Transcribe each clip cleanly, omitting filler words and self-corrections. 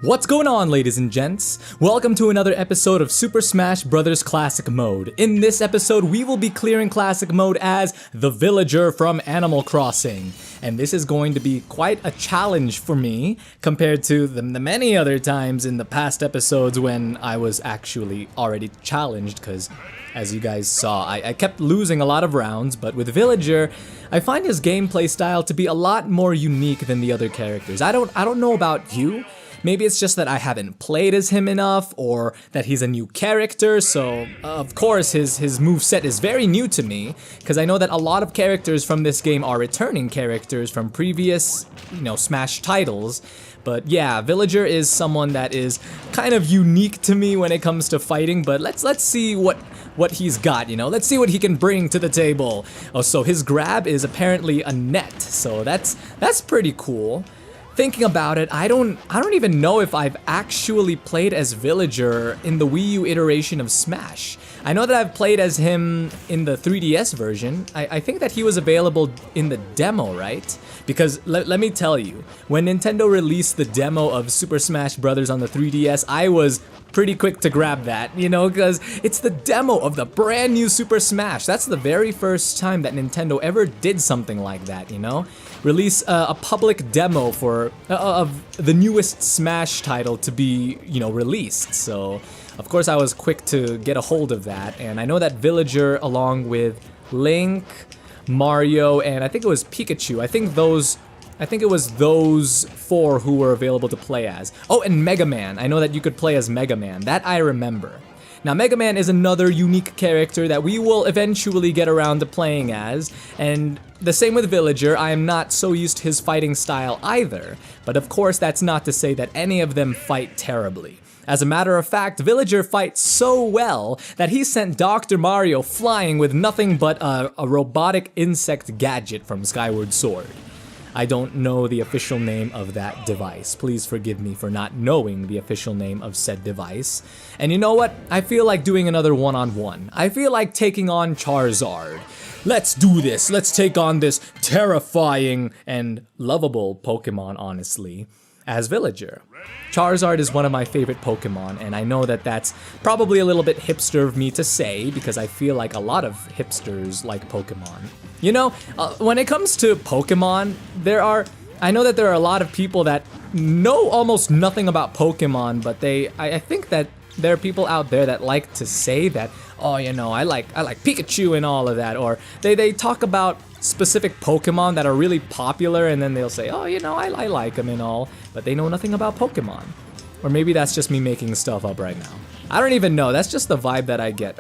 What's going on, ladies and gents? Welcome to another episode of Super Smash Bros. Classic Mode. In this episode, we will be clearing Classic Mode as the villager from Animal Crossing. And this is going to be quite a challenge for me compared to the many other times in the past episodes when I was actually already challenged, because as you guys saw, I kept losing a lot of rounds, but with Villager, I find his gameplay style to be a lot more unique than the other characters. I don't know about you. Maybe it's just that I haven't played as him enough, or that he's a new character, so of course his moveset is very new to me, because I know that a lot of characters from this game are returning characters from previous, Smash titles. But yeah, Villager is someone that is kind of unique to me when it comes to fighting, but let's see what he's got, Let's see what he can bring to the table. Oh, so his grab is apparently a net, so that's pretty cool. Thinking about it, I don't even know if I've actually played as Villager in the Wii U iteration of Smash. I know that I've played as him in the 3DS version. I think that he was available in the demo, right? Because let me tell you, when Nintendo released the demo of Super Smash Bros. On the 3DS, I was pretty quick to grab that, because it's the demo of the brand new Super Smash. That's the very first time that Nintendo ever did something like that, Release a public demo for of the newest Smash title to be, released. So, of course, I was quick to get a hold of that, and I know that Villager, along with Link, Mario, and I think it was Pikachu. I think it was those four who were available to play as. Oh, and Mega Man. I know that you could play as Mega Man. That I remember. Now, Mega Man is another unique character that we will eventually get around to playing as, and the same with Villager. I am not so used to his fighting style either, but of course that's not to say that any of them fight terribly. As a matter of fact, Villager fights so well that he sent Dr. Mario flying with nothing but a robotic insect gadget from Skyward Sword. I don't know the official name of that device. Please forgive me for not knowing the official name of said device. And you know what? I feel like doing another one-on-one. I feel like taking on Charizard. Let's do this. Let's take on this terrifying and lovable Pokemon, honestly, as Villager. Charizard is one of my favorite Pokemon, and I know that that's probably a little bit hipster of me to say, because I feel like a lot of hipsters like Pokemon. When it comes to Pokemon, I know that there are a lot of people that know almost nothing about Pokemon, but I think that there are people out there that like to say that, oh, I like Pikachu and all of that, or they talk about specific Pokemon that are really popular, and then they'll say, oh, I like them and all, but they know nothing about Pokemon. Or maybe that's just me making stuff up right now. I don't even know, that's just the vibe that I get.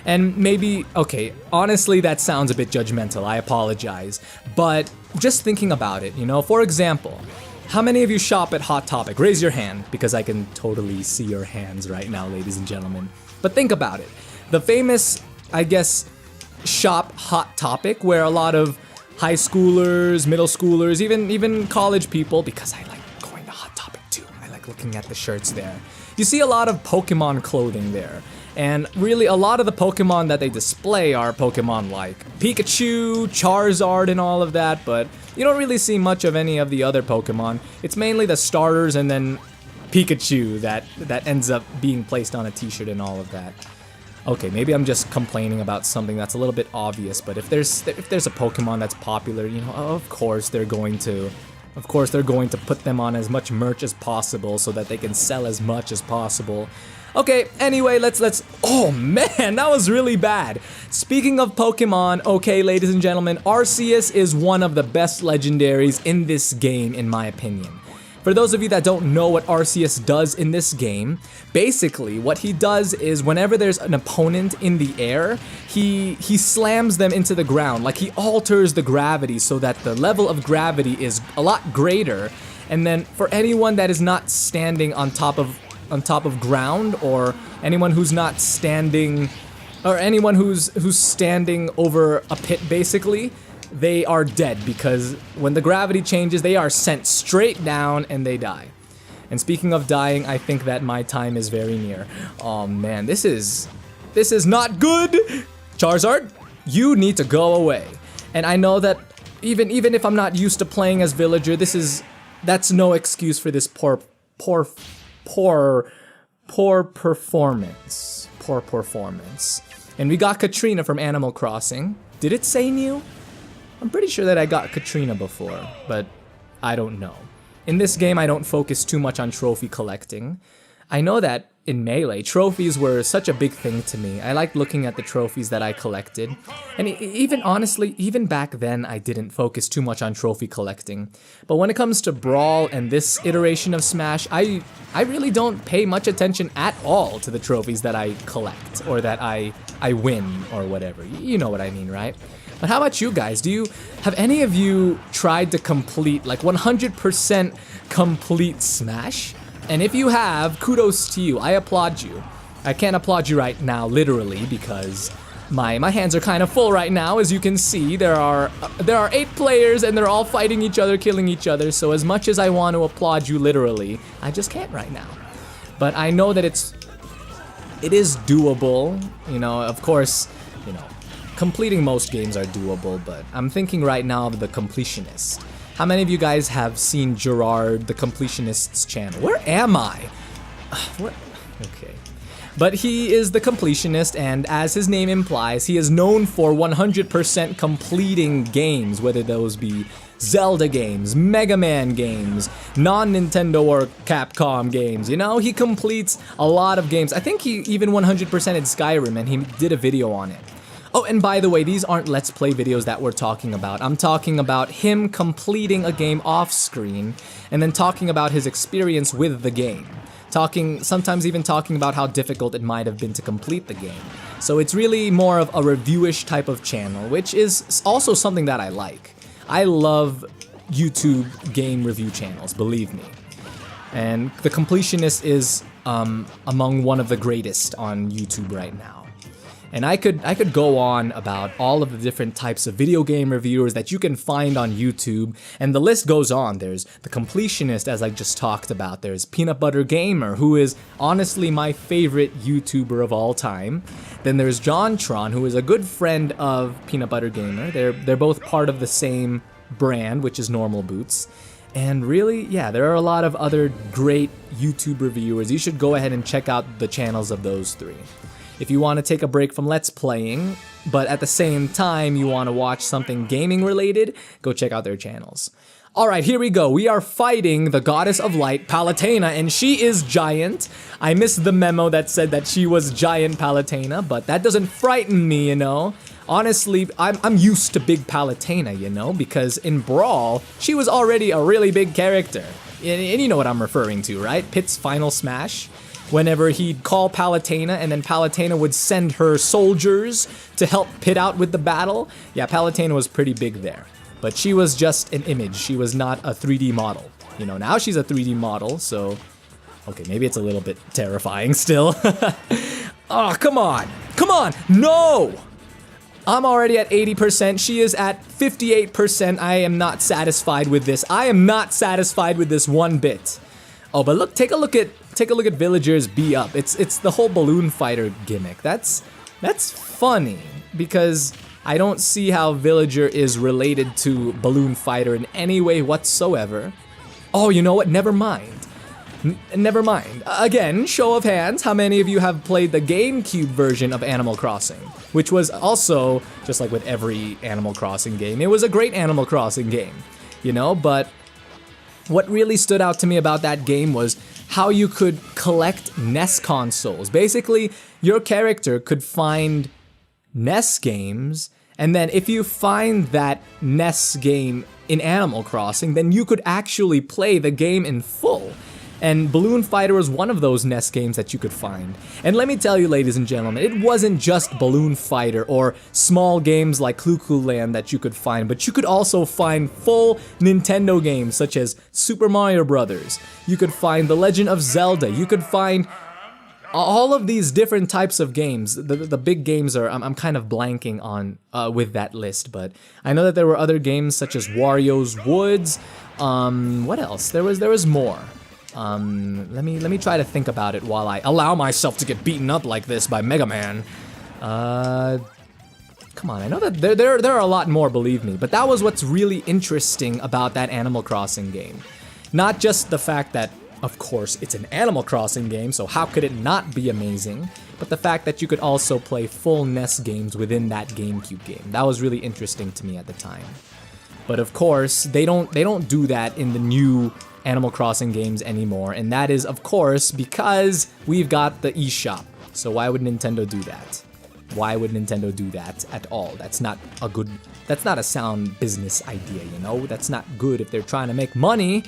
And maybe, okay, honestly that sounds a bit judgmental, I apologize, but just thinking about it, for example, how many of you shop at Hot Topic? Raise your hand, because I can totally see your hands right now, ladies and gentlemen. But think about it. The famous, I guess, shop Hot Topic, where a lot of high schoolers, middle schoolers, even college people, because I like going to Hot Topic too. I like looking at the shirts there. You see a lot of Pokemon clothing there. And really, a lot of the Pokemon that they display are Pokemon like Pikachu, Charizard, and all of that, but you don't really see much of any of the other Pokemon. It's mainly the starters and then Pikachu that ends up being placed on a t-shirt and all of that. Okay, maybe I'm just complaining about something that's a little bit obvious, but if there's a Pokemon that's popular, of course they're going to put them on as much merch as possible so that they can sell as much as possible. Okay, anyway, let's oh man, that was really bad. Speaking of Pokemon, okay, ladies and gentlemen, Arceus is one of the best legendaries in this game, in my opinion. For those of you that don't know what Arceus does in this game, basically what he does is whenever there's an opponent in the air, he slams them into the ground. Like, he alters the gravity so that the level of gravity is a lot greater. And then for anyone that is not standing on top of ground, or anyone who's not standing, or anyone who's standing over a pit, basically, they are dead, because when the gravity changes, they are sent straight down and they die. And speaking of dying, I think that my time is very near. Oh man, this is not good! Charizard, you need to go away. And I know that even if I'm not used to playing as Villager, that's no excuse for this poor poor performance. Poor performance. And we got Katrina from Animal Crossing. Did it say new? I'm pretty sure that I got Katrina before, but I don't know. In this game, I don't focus too much on trophy collecting. I know that in Melee, trophies were such a big thing to me. I liked looking at the trophies that I collected. And even honestly, even back then, I didn't focus too much on trophy collecting. But when it comes to Brawl and this iteration of Smash, I really don't pay much attention at all to the trophies that I collect or that I win or whatever. You know what I mean, right? But how about you guys? Have any of you tried to complete, like 100% complete Smash? And if you have, kudos to you. I applaud you. I can't applaud you right now, literally, because my hands are kind of full right now. As you can see, there are 8 players and they're all fighting each other, killing each other. So as much as I want to applaud you literally, I just can't right now. But I know that it is doable. You know, of course, you know, completing most games are doable, but I'm thinking right now of the completionist. How many of you guys have seen Gerard, the completionist's channel? Where am I? What? Okay. But he is the completionist, and as his name implies, he is known for 100% completing games, whether those be Zelda games, Mega Man games, non-Nintendo or Capcom games, you know? He completes a lot of games. I think he even 100%ed Skyrim, and he did a video on it. Oh, and by the way, these aren't Let's Play videos that we're talking about. I'm talking about him completing a game off-screen, and then talking about his experience with the game. Sometimes even talking about how difficult it might have been to complete the game. So it's really more of a reviewish type of channel, which is also something that I like. I love YouTube game review channels, believe me. And The Completionist is among one of the greatest on YouTube right now. And I could go on about all of the different types of video game reviewers that you can find on YouTube, and the list goes on. There's The Completionist, as I just talked about. There's Peanut Butter Gamer, who is honestly my favorite YouTuber of all time. Then there's JonTron, who is a good friend of Peanut Butter Gamer. They're both part of the same brand, which is Normal Boots. And really, yeah, there are a lot of other great YouTube reviewers. You should go ahead and check out the channels of those 3. If you want to take a break from Let's Playing, but at the same time you want to watch something gaming related, go check out their channels. Alright, here we go. We are fighting the Goddess of Light, Palutena, and she is giant. I missed the memo that said that she was giant Palutena, but that doesn't frighten me, you know? Honestly, I'm used to big Palutena, you know, because in Brawl, she was already a really big character. And you know what I'm referring to, right? Pit's final smash. Whenever he'd call Palutena, and then Palutena would send her soldiers to help Pit out with the battle. Yeah, Palutena was pretty big there. But she was just an image. She was not a 3D model. You know, now she's a 3D model, so... Okay, maybe it's a little bit terrifying still. Oh, come on! Come on! No! I'm already at 80%. She is at 58%. I am not satisfied with this. I am not satisfied with this one bit. Oh, but look, take a look at Villager's B up. It's the whole balloon fighter gimmick. That's funny because I don't see how Villager is related to Balloon Fighter in any way whatsoever. Oh, you know what? Never mind. Never mind. Again, show of hands, how many of you have played the GameCube version of Animal Crossing? Which was also, just like with every Animal Crossing game, it was a great Animal Crossing game, you know, but what really stood out to me about that game was how you could collect NES consoles. Basically, your character could find NES games, and then if you find that NES game in Animal Crossing, then you could actually play the game in full. And Balloon Fighter was one of those NES games that you could find. And let me tell you, ladies and gentlemen, it wasn't just Balloon Fighter or small games like Clue Land that you could find, but you could also find full Nintendo games such as Super Mario Brothers. You could find The Legend of Zelda. You could find all of these different types of games. The big games are, I'm kind of blanking on with that list, but I know that there were other games such as Wario's Woods. What else? There was more. Let me try to think about it while I allow myself to get beaten up like this by Mega Man. Come on, I know that there are a lot more, believe me, but that was what's really interesting about that Animal Crossing game. Not just the fact that, Of course, it's an Animal Crossing game, so how could it not be amazing? But the fact that you could also play full NES games within that GameCube game, that was really interesting to me at the time. But of course, they don't do that in the new Animal Crossing games anymore, and that is, of course, because we've got the eShop. So why would Nintendo do that? Why would Nintendo do that at all? That's not a sound business idea, you know? That's not good if they're trying to make money.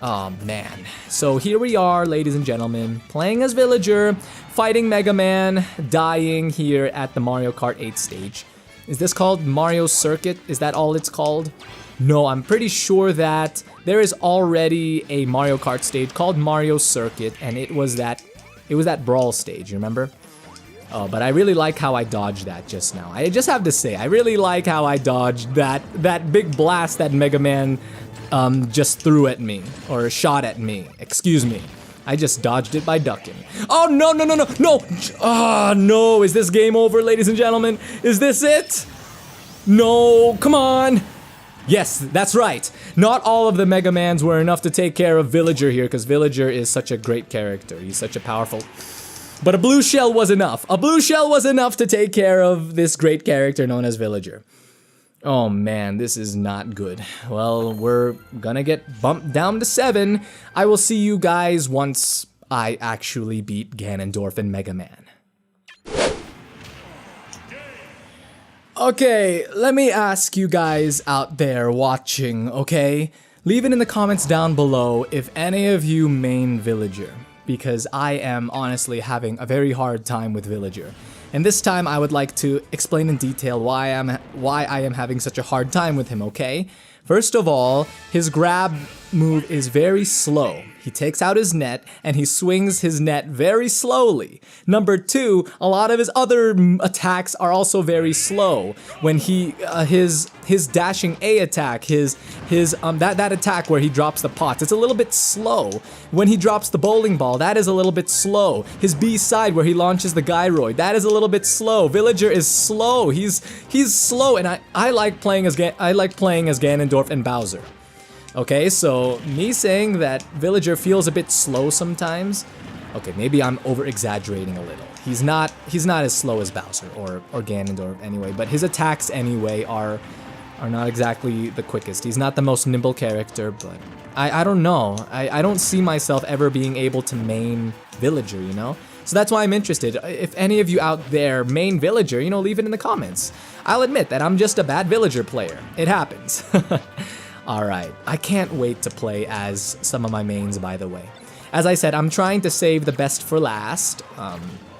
Oh man. So here we are, ladies and gentlemen, playing as Villager, fighting Mega Man, dying here at the Mario Kart 8 stage. Is this called Mario Circuit? Is that all it's called? No, I'm pretty sure that there is already a Mario Kart stage called Mario Circuit, and it was that brawl stage, you remember? Oh, but I really like how I dodged that just now. I just have to say, I really like how I dodged that big blast that Mega Man just threw at me, or shot at me, excuse me. I just dodged it by ducking. Oh, no, no, no, no, no! Ah, no, is this game over, ladies and gentlemen? Is this it? No, come on! Yes, that's right. Not all of the Mega Mans were enough to take care of Villager here, because Villager is such a great character. He's such a powerful... But a blue shell was enough. A blue shell was enough to take care of this great character known as Villager. Oh man, this is not good. Well, we're gonna get bumped down to 7. I will see you guys once I actually beat Ganondorf and Mega Man. Okay, let me ask you guys out there watching, okay? Leave it in the comments down below if any of you main Villager, because I am honestly having a very hard time with Villager. And this time I would like to explain in detail why I am having such a hard time with him, okay? First of all, his grab move is very slow. He takes out his net and he swings his net very slowly. Number 2, a lot of his other attacks are also very slow. When he his dashing A attack, that attack where he drops the pots, it's a little bit slow. When he drops the bowling ball, that is a little bit slow. His B side where he launches the gyroid, that is a little bit slow. Villager is slow. He's slow, and I like playing as Ganondorf and Bowser. Okay, so me saying that Villager feels a bit slow sometimes. Okay, maybe I'm over-exaggerating a little. He's not as slow as Bowser or Ganondorf anyway, but his attacks anyway are not exactly the quickest. He's not the most nimble character, but I don't know. I don't see myself ever being able to main Villager, you know? So that's why I'm interested. If any of you out there main Villager, you know, leave it in the comments. I'll admit that I'm just a bad Villager player. It happens. Alright, I can't wait to play as some of my mains, by the way. As I said, I'm trying to save the best for last,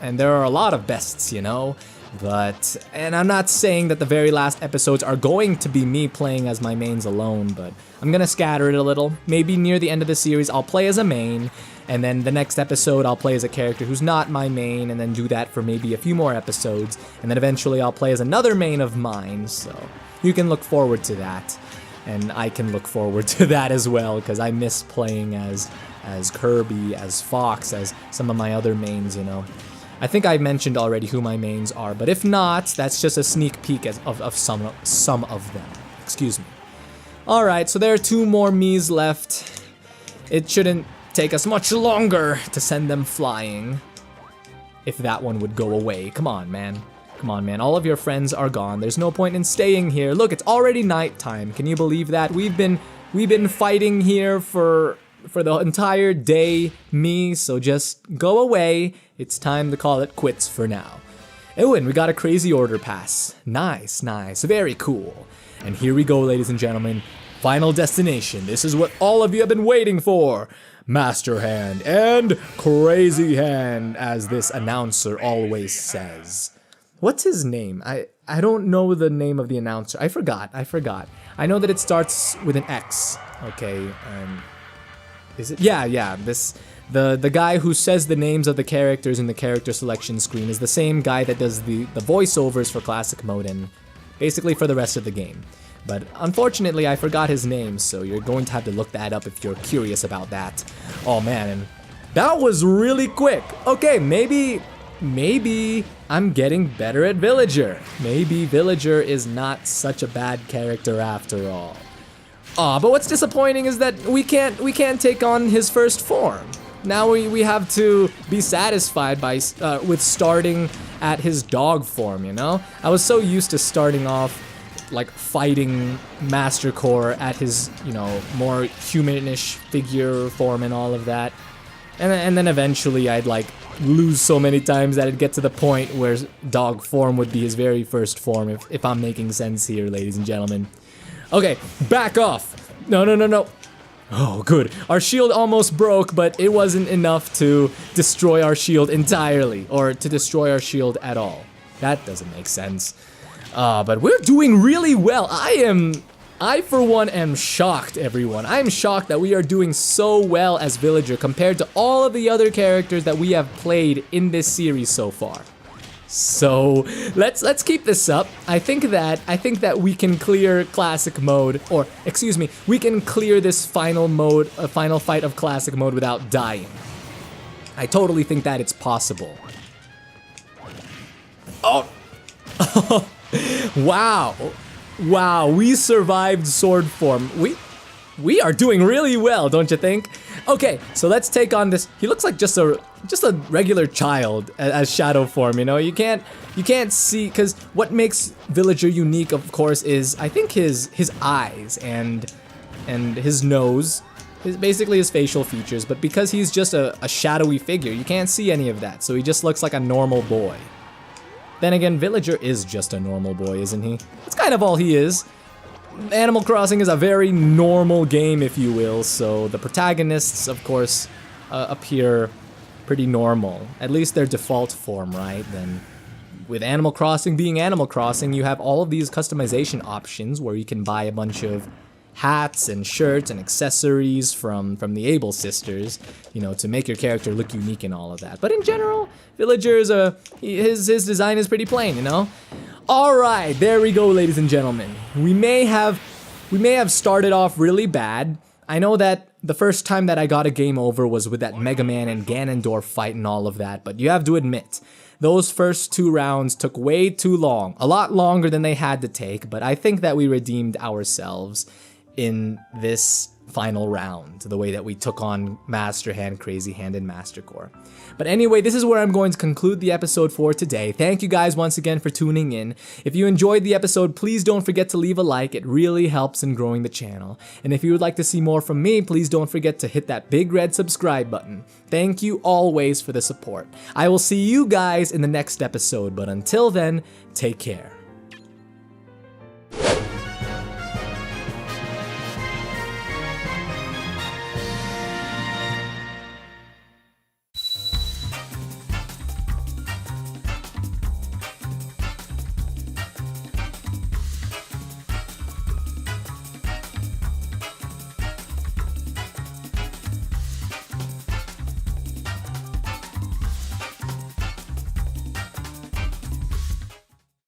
and there are a lot of bests, you know? And I'm not saying that the very last episodes are going to be me playing as my mains alone, but I'm gonna scatter it a little. Maybe near the end of the series, I'll play as a main, and then the next episode, I'll play as a character who's not my main, and then do that for maybe a few more episodes, and then eventually I'll play as another main of mine, so you can look forward to that. And I can look forward to that as well, because I miss playing as Kirby, as Fox, as some of my other mains, you know. I think I mentioned already who my mains are, but if not, that's just a sneak peek of some of them. Excuse me. Alright, so there are 2 more Miis left. It shouldn't take us much longer to send them flying. If that one would go away. Come on, man. Come on, man. All of your friends are gone. There's no point in staying here. Look, it's already nighttime. Can you believe that? We've been fighting here for the entire day, so just go away. It's time to call it quits for now. Oh, and we got a crazy order pass. Nice, nice. Very cool. And here we go, ladies and gentlemen. Final destination. This is what all of you have been waiting for. Master Hand and Crazy Hand, as this announcer always says. What's his name? I don't know the name of the announcer. I forgot. I know that it starts with an X. Okay, is it? Yeah, the guy who says the names of the characters in the character selection screen is the same guy that does the voiceovers for Classic Mode and basically for the rest of the game. But unfortunately, I forgot his name, so you're going to have to look that up if you're curious about that. Oh man, and that was really quick. Okay, maybe I'm getting better at Villager. Maybe Villager is not such a bad character after all. But what's disappointing is that we can't take on his first form. Now we have to be satisfied by with starting at his dog form, you know? I was so used to starting off like fighting Master Core at his, you know, more humanish figure form and all of that. And then eventually I'd like lose so many times that it'd get to the point where dog form would be his very first form, if I'm making sense here, ladies and gentlemen. Okay, back off. No. Oh, good. Our shield almost broke, but it wasn't enough to destroy our shield entirely, or to destroy our shield at all. That doesn't make sense. But we're doing really well. I for one am shocked, everyone. I'm shocked that we are doing so well as Villager compared to all of the other characters that we have played in this series so far. So let's keep this up. I think that we can clear classic mode, or excuse me, we can clear this final fight of classic mode without dying. I totally think that it's possible. Oh, wow, we survived sword form. We are doing really well, don't you think? Okay, so let's take on this. He looks like just a regular child as shadow form, you know? You can't see, because what makes Villager unique, of course, is I think his eyes and his nose, basically his facial features, but because he's just a shadowy figure, you can't see any of that, so he just looks like a normal boy. Then again, Villager is just a normal boy, isn't he? That's kind of all he is. Animal Crossing is a very normal game, if you will, so the protagonists, of course, appear pretty normal. At least their default form, right? Then, with Animal Crossing being Animal Crossing, you have all of these customization options where you can buy a bunch of hats and shirts and accessories from the Able sisters, you know, to make your character look unique and all of that. But in general, Villager is his design is pretty plain, you know? Alright, there we go, ladies and gentlemen. We may have started off really bad. I know that the first time that I got a game over was with that Mega Man and Ganondorf fight and all of that, but you have to admit, those first 2 rounds took way too long. A lot longer than they had to take, but I think that we redeemed ourselves in this final round, the way that we took on Master Hand, Crazy Hand, and Master Core. But anyway, this is where I'm going to conclude the episode for today. Thank you guys once again for tuning in. If you enjoyed the episode, please don't forget to leave a like. It really helps in growing the channel. And if you would like to see more from me, please don't forget to hit that big red subscribe button. Thank you always for the support. I will see you guys in the next episode, but until then, take care.